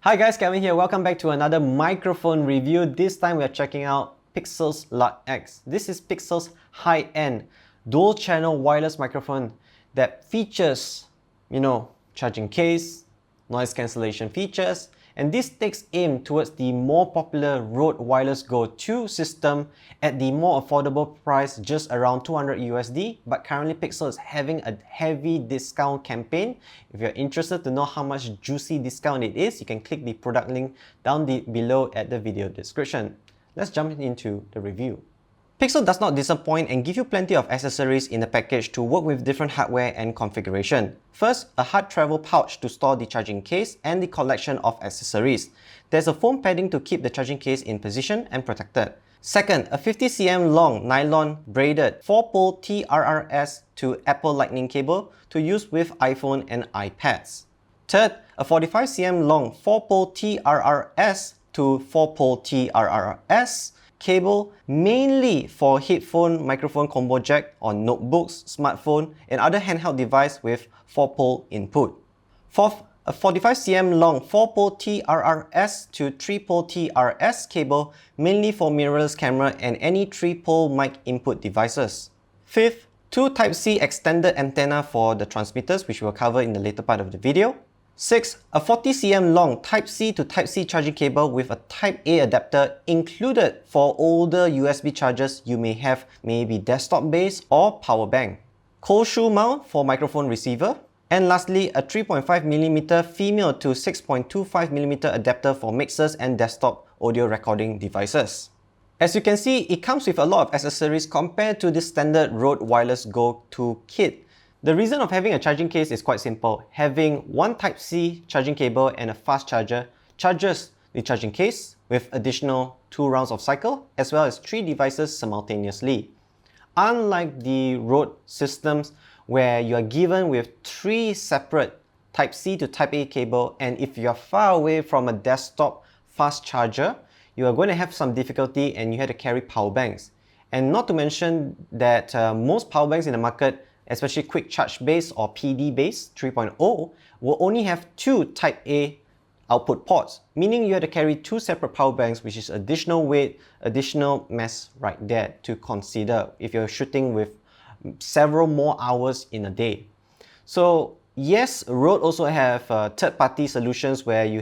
Hi guys, Kevin here. Welcome back to another microphone review. This time we are checking out Pixel's LarkX. This is Pixel's high-end dual-channel wireless microphone that features, charging case, noise cancellation features, and this takes aim towards the more popular Rode Wireless Go 2 system at the more affordable price, just around 200 USD. But currently Pixel is having a heavy discount campaign. If you're interested to know how much juicy discount it is, you can click the product link down below at the video description. Let's jump into the review. Pixel does not disappoint and give you plenty of accessories in the package to work with different hardware and configuration. First, a hard travel pouch to store the charging case and the collection of accessories. There's a foam padding to keep the charging case in position and protected. Second, a 50 cm long nylon braided 4-pole TRRS to Apple Lightning cable to use with iPhone and iPads. Third, a 45 cm long 4-pole TRRS to 4-pole TRRS cable, mainly for headphone microphone combo jack on notebooks, smartphone, and other handheld device with 4-pole input. Fourth, a 45 cm long 4-pole TRRS to 3-pole TRS cable, mainly for mirrorless camera and any 3-pole mic input devices. Fifth, two Type-C extended antenna for the transmitters, which we'll cover in the later part of the video. 6. A 40 cm long Type-C to Type-C charging cable with a Type-A adapter included for older USB chargers you may have, maybe desktop based or power bank. Cold shoe mount for microphone receiver. And lastly, a 3.5mm female to 6.25mm adapter for mixers and desktop audio recording devices. As you can see, it comes with a lot of accessories compared to the standard Rode Wireless Go 2 kit. The reason of having a charging case is quite simple. Having one Type-C charging cable and a fast charger charges the charging case with additional 2 rounds of cycle as well as 3 devices simultaneously. Unlike the Rode systems where you are given with 3 separate Type-C to Type-A cable, and if you are far away from a desktop fast charger, you are going to have some difficulty and you have to carry power banks. And not to mention that most power banks in the market, especially quick charge based or PD based 3.0, will only have 2 Type-A output ports, meaning you have to carry 2 separate power banks, which is additional weight, additional mess right there to consider if you're shooting with several more hours in a day. So yes, Rode also have third-party solutions where you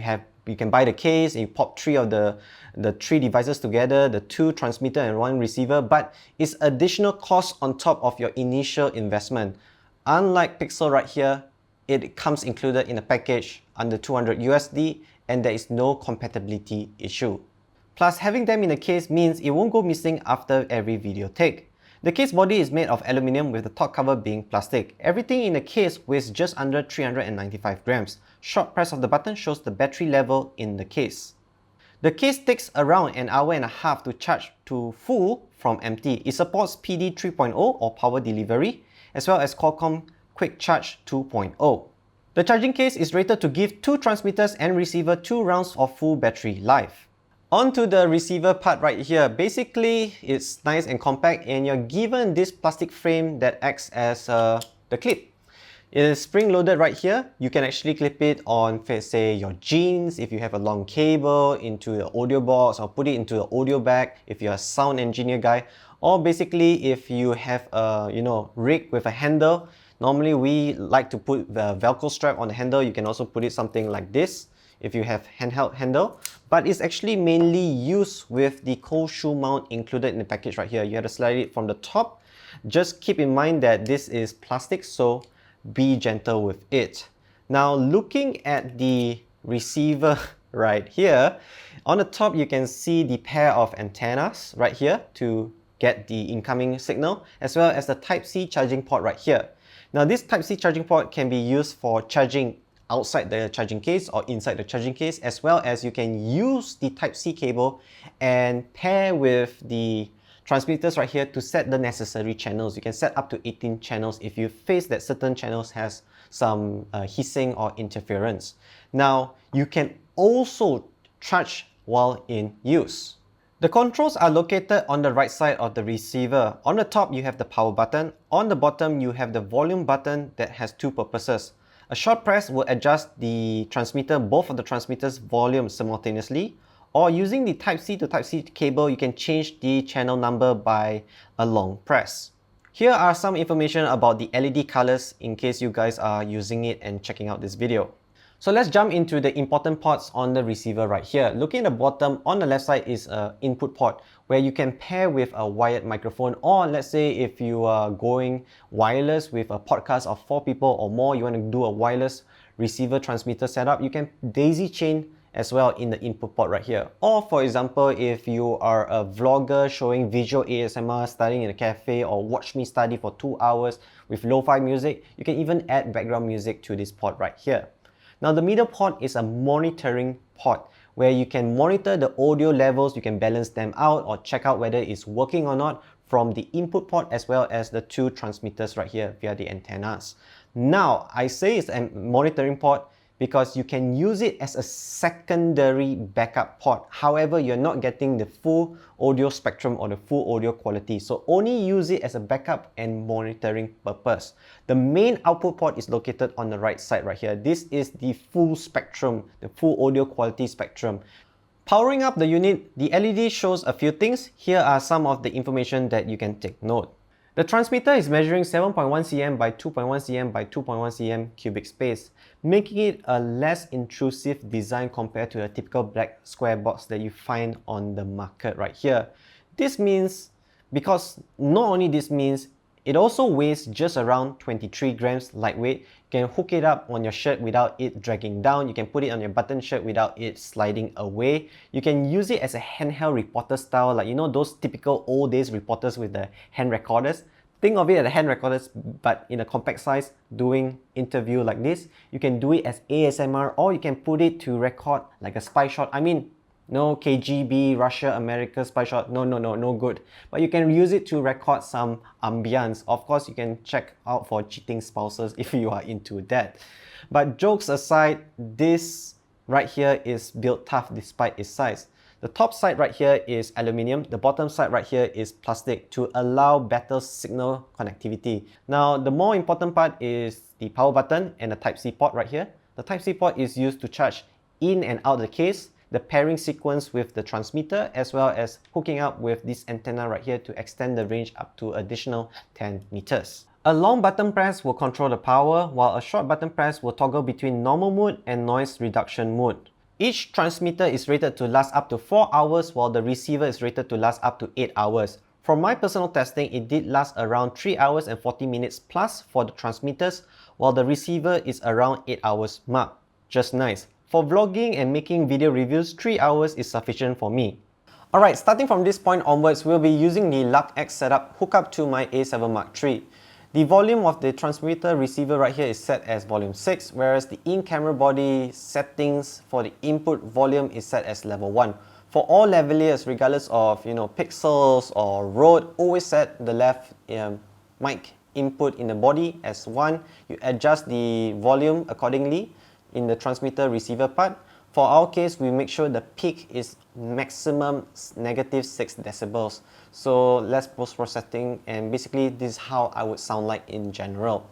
can buy the case and you pop 3 of the 3 devices together, the 2 transmitter and 1 receiver, but it's additional cost on top of your initial investment. Unlike Pixel right here, it comes included in a package under 200 USD and there is no compatibility issue. Plus, having them in a case means it won't go missing after every video take. The case body is made of aluminium with the top cover being plastic. Everything in the case weighs just under 395 grams. Short press of the button shows the battery level in the case. The case takes around an hour and a half to charge to full from empty. It supports PD 3.0 or power delivery, as well as Qualcomm Quick Charge 2.0. The charging case is rated to give 2 transmitters and receiver 2 rounds of full battery life. On to the receiver part right here. Basically, it's nice and compact and you're given this plastic frame that acts as the clip. It is spring-loaded right here. You can actually clip it on, say, your jeans if you have a long cable, into the audio box, or put it into the audio bag if you're a sound engineer guy. Or basically, if you have a rig with a handle, normally we like to put the Velcro strap on the handle. You can also put it something like this if you have handheld handle. But it's actually mainly used with the cold shoe mount included in the package right here. You have to slide it from the top. Just keep in mind that this is plastic, so be gentle with it. Now, looking at the receiver right here, on the top you can see the pair of antennas right here to get the incoming signal, as well as the Type-C charging port right here. Now, this Type-C charging port can be used for charging outside the charging case or inside the charging case, as well as you can use the Type-C cable and pair with the transmitters right here to set the necessary channels. You can set up to 18 channels if you face that certain channels has some hissing or interference. Now, you can also charge while in use. The controls are located on the right side of the receiver. On the top, you have the power button. On the bottom, you have the volume button that has 2 purposes. A short press will adjust the transmitter, both of the transmitters' volume simultaneously, or using the Type-C to Type-C cable, you can change the channel number by a long press. Here are some information about the LED colors in case you guys are using it and checking out this video. So let's jump into the important ports on the receiver right here. Looking at the bottom, on the left side is an input port where you can pair with a wired microphone, or let's say if you are going wireless with a podcast of 4 people or more, you want to do a wireless receiver transmitter setup, you can daisy chain as well in the input port right here. Or for example, if you are a vlogger showing visual ASMR, studying in a cafe, or watch me study for 2 hours with lo-fi music, you can even add background music to this port right here. Now the middle port is a monitoring port where you can monitor the audio levels, you can balance them out or check out whether it's working or not from the input port as well as the 2 transmitters right here via the antennas. Now I say it's a monitoring port because you can use it as a secondary backup port. However, you're not getting the full audio spectrum or the full audio quality. So only use it as a backup and monitoring purpose. The main output port is located on the right side right here. This is the full spectrum, the full audio quality spectrum. Powering up the unit, the LED shows a few things. Here are some of the information that you can take note. The transmitter is measuring 7.1 cm by 2.1 cm by 2.1 cm cubic space, making it a less intrusive design compared to a typical black square box that you find on the market right here. This means, because not only this means, it also weighs just around 23 grams lightweight. You can hook it up on your shirt without it dragging down. You can put it on your button shirt without it sliding away. You can use it as a handheld reporter style, like you know those typical old days reporters with the hand recorders. Think of it as hand recorders but in a compact size doing interview like this. You can do it as ASMR or you can put it to record like a spy shot. I mean, no KGB, Russia, America spy shot, no good. But you can use it to record some ambience. Of course, you can check out for cheating spouses if you are into that. But jokes aside, this right here is built tough despite its size. The top side right here is aluminium, the bottom side right here is plastic to allow better signal connectivity. Now, the more important part is the power button and the Type-C port right here. The Type-C port is used to charge in and out the case, the pairing sequence with the transmitter, as well as hooking up with this antenna right here to extend the range up to additional 10 meters. A long button press will control the power, while a short button press will toggle between normal mode and noise reduction mode. Each transmitter is rated to last up to 4 hours, while the receiver is rated to last up to 8 hours. From my personal testing, it did last around 3 hours and 40 minutes plus for the transmitters, while the receiver is around 8 hours mark. Just nice. For vlogging and making video reviews, 3 hours is sufficient for me. Alright, starting from this point onwards, we'll be using the LarkX setup hooked up to my A7 Mark III. The volume of the transmitter receiver right here is set as volume 6, whereas the in-camera body settings for the input volume is set as level 1. For all lavaliers, regardless of pixels or Rode, always set the left mic input in the body as 1. You adjust the volume accordingly in the transmitter receiver part. For our case, we make sure the peak is maximum -6 decibels. So let's post-processing, and basically this is how I would sound like in general.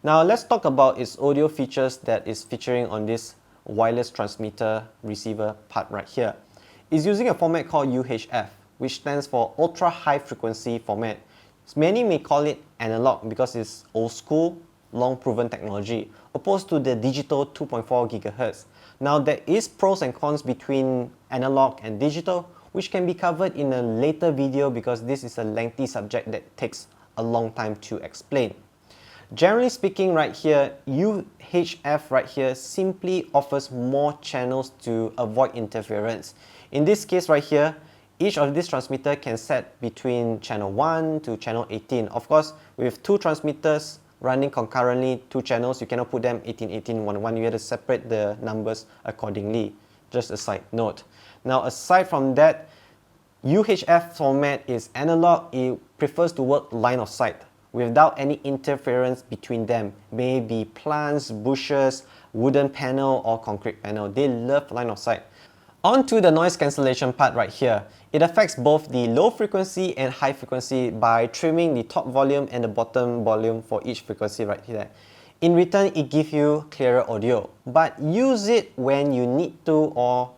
Now let's talk about its audio features that is featuring on this wireless transmitter receiver part right here. It's using a format called UHF, which stands for Ultra High Frequency Format. Many may call it analog because it's old school, long proven technology, opposed to the digital 2.4 GHz. Now there is pros and cons between analog and digital, which can be covered in a later video because this is a lengthy subject that takes a long time to explain. Generally speaking right here, UHF right here simply offers more channels to avoid interference. In this case right here, each of these transmitter can set between channel 1 to channel 18. Of course, with 2 transmitters running concurrently, 2 channels, you cannot put them 18, 18, 1, 1. You have to separate the numbers accordingly. Just a side note. Now, aside from that, UHF format is analog. It prefers to work line of sight without any interference between them. Maybe plants, bushes, wooden panel, or concrete panel. They love line of sight. On to the noise cancellation part right here. It affects both the low frequency and high frequency by trimming the top volume and the bottom volume for each frequency right here. In return, it gives you clearer audio, but use it when you need to, or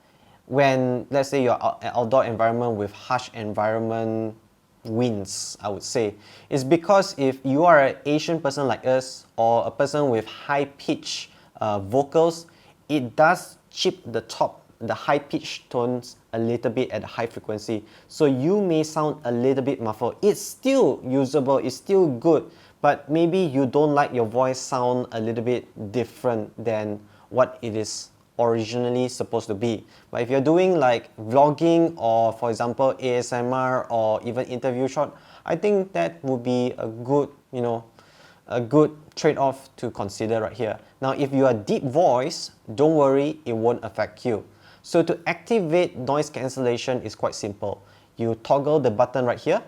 when, let's say, you're an outdoor environment with harsh environment winds, I would say. It's because if you are an Asian person like us, or a person with high-pitched vocals, it does chip the high-pitched tones a little bit at a high frequency. So you may sound a little bit muffled. It's still usable, it's still good, but maybe you don't like your voice sound a little bit different than what it is originally supposed to be. But if you're doing like vlogging, or for example ASMR, or even interview shot, I think that would be a good, a good trade-off to consider right here. Now, if you are deep voice, don't worry, it won't affect you. So to activate noise cancellation is quite simple. You toggle the button right here.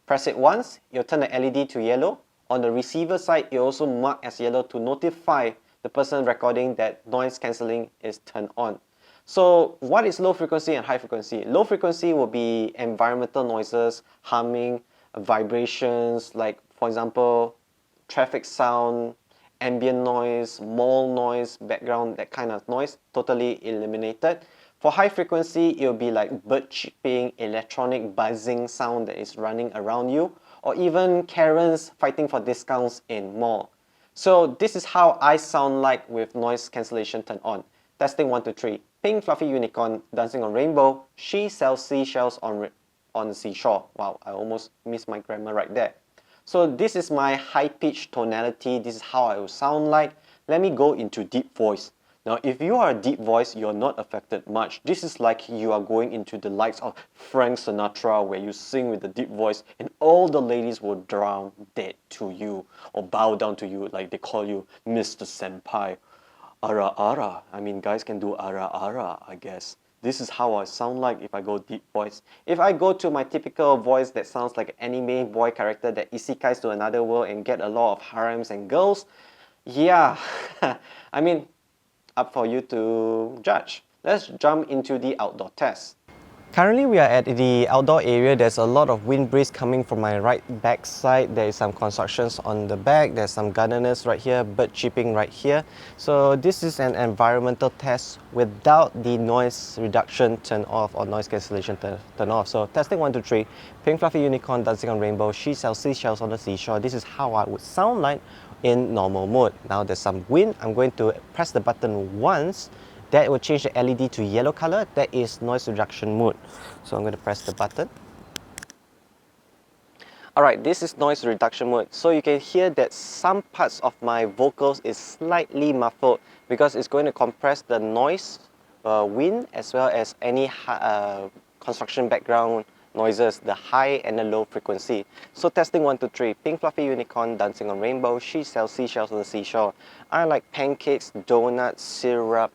Press it once, you'll turn the LED to yellow. On the receiver side, it also marks as yellow to notify the person recording that noise cancelling is turned on. So what is low frequency and high frequency? Low frequency will be environmental noises, humming, vibrations, like for example, traffic sound, ambient noise, mall noise, background, that kind of noise, totally eliminated. For high frequency, it will be like bird chirping, electronic buzzing sound that is running around you, or even Karens fighting for discounts in mall. So this is how I sound like with noise cancellation turned on. Testing 1, 2, 3. Pink fluffy unicorn dancing on rainbow. She sells seashells on the seashore. Wow, I almost missed my grammar right there. So this is my high-pitched tonality. This is how I will sound like. Let me go into deep voice. Now, if you are a deep voice, you're not affected much. This is like you are going into the likes of Frank Sinatra, where you sing with a deep voice and all the ladies will drown dead to you or bow down to you, like they call you Mr. Senpai. Ara ara. I mean, guys can do ara ara, I guess. This is how I sound like if I go deep voice. If I go to my typical voice that sounds like an anime boy character that isekais to another world and get a lot of harems and girls, yeah, I mean, up for you to judge. Let's jump into the outdoor test. Currently, we are at the outdoor area. There's a lot of wind breeze coming from my right back side. There is some constructions on the back. There's some gardeners right here, bird chirping right here. So this is an environmental test without the noise reduction turn off or noise cancellation turn off. So testing 1, 2, 3. Pink fluffy unicorn dancing on rainbow. She sells seashells on the seashore. This is how I would sound like in normal mode. Now there's some wind. I'm going to press the button once. That will change the LED to yellow color. That is noise reduction mode. So I'm going to press the button. Alright, this is noise reduction mode. So you can hear that some parts of my vocals is slightly muffled because it's going to compress the noise, wind, as well as any construction background noises, the high and the low frequency. So testing 1, 2, 3. Pink fluffy unicorn dancing on rainbow. She sells seashells on the seashore. I like pancakes, donuts, syrup,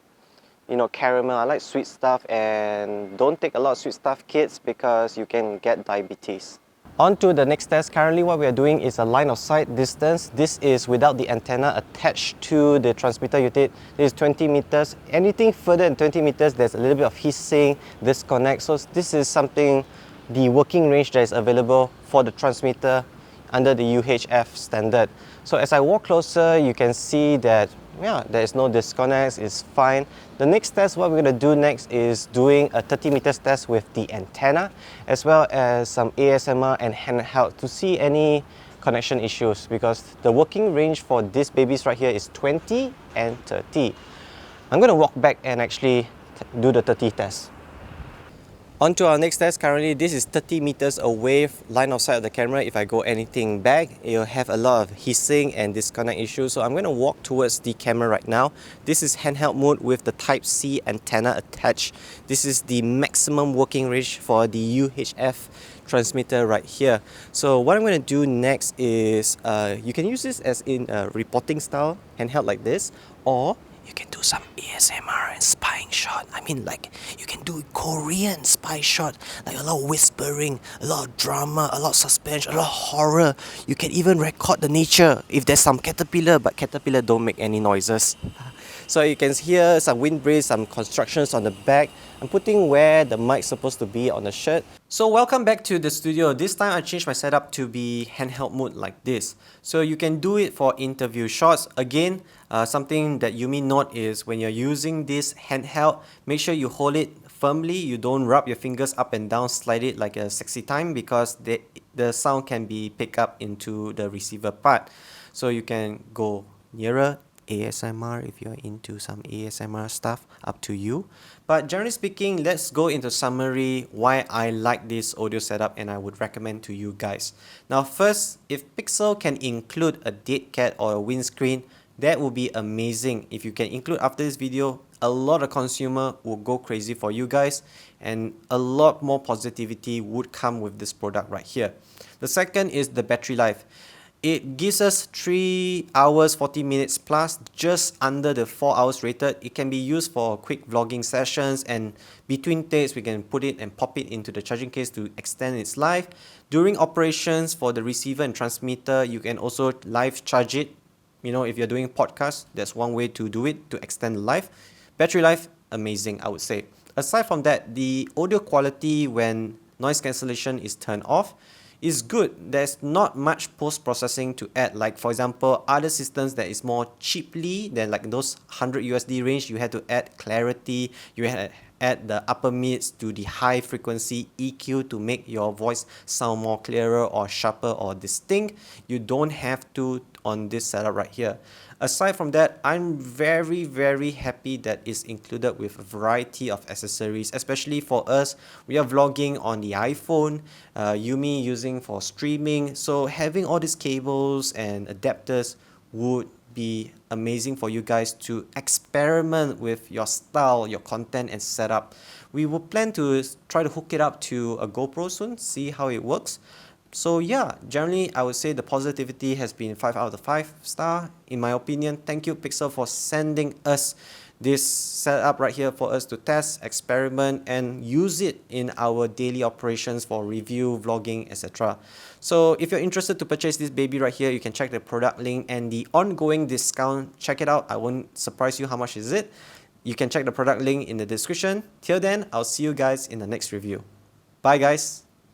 caramel. I like sweet stuff, and don't take a lot of sweet stuff, kids, because you can get diabetes. On to the next test. Currently what we are doing is a line of sight distance. This is without the antenna attached to the transmitter unit. This is 20 meters. Anything further than 20 meters, there's a little bit of hissing, disconnect. So this is something, the working range that is available for the transmitter under the UHF standard. So as I walk closer, you can see that there is no disconnects, it's fine. The next test, what we're going to do next is doing a 30 meters test with the antenna, as well as some ASMR and handheld to see any connection issues, because the working range for these babies right here is 20 and 30. I'm going to walk back and actually do the 30 test. On to our next test. Currently, this is 30 meters away, line of sight of the camera. If I go anything back, it'll have a lot of hissing and disconnect issues. So I'm going to walk towards the camera right now. This is handheld mode with the Type-C antenna attached. This is the maximum working range for the UHF transmitter right here. So what I'm going to do next is, you can use this as in a reporting style handheld like this, or you can do some ASMR and spying shot. I mean, like, you can do Korean spy shot, like a lot of whispering, a lot of drama, a lot of suspense, a lot of horror. You can even record the nature if there's some caterpillar, but caterpillar don't make any noises. So you can hear some wind breeze, some constructions on the back. I'm putting where the mic's supposed to be on the shirt. So welcome back to the studio. This time I changed my setup to be handheld mode like this. So you can do it for interview shots. Again, something that you may note is when you're using this handheld, make sure you hold it firmly. You don't rub your fingers up and down, slide it like a sexy time, because the sound can be picked up into the receiver part. So you can go nearer, ASMR if you're into some ASMR stuff, up to you. But generally speaking, let's go into summary why I like this audio setup and I would recommend to you guys. Now first, if Pixel can include a dead cat or a windscreen, that would be amazing. If you can include after this video, a lot of consumer will go crazy for you guys, and a lot more positivity would come with this product right here. The second is the battery life. It gives us 3 hours 40 minutes plus, just under the 4 hours rated. It can be used for quick vlogging sessions, and between takes we can put it and pop it into the charging case to extend its life. During operations for the receiver and transmitter, you can also live charge it. You know, if you're doing podcasts, that's one way to do it, to extend the life. Battery life, amazing, I would say. Aside from that, the audio quality when noise cancellation is turned off is good. There's not much post-processing to add. Like for example, other systems that is more cheaply than like those 100 USD range, you had to add clarity, you had to add the upper mids to the high frequency EQ to make your voice sound more clearer or sharper or distinct. You don't have to on this setup right here. Aside from that, I'm very happy that it's included with a variety of accessories, especially for us. We are vlogging on the iPhone, Yumi using for streaming, so having all these cables and adapters would be amazing for you guys to experiment with your style, your content and setup. We will plan to try to hook it up to a GoPro soon, see how it works. So yeah, generally I would say the positivity has been 5 out of 5 star in my opinion. Thank you Pixel for sending us this setup right here for us to test, experiment and use it in our daily operations for review, vlogging, etc. So if you're interested to purchase this baby right here, you can check the product link and the ongoing discount. Check it out. I won't surprise you how much is it. You can check the product link in the description. Till then, I'll see you guys in the next review. Bye guys.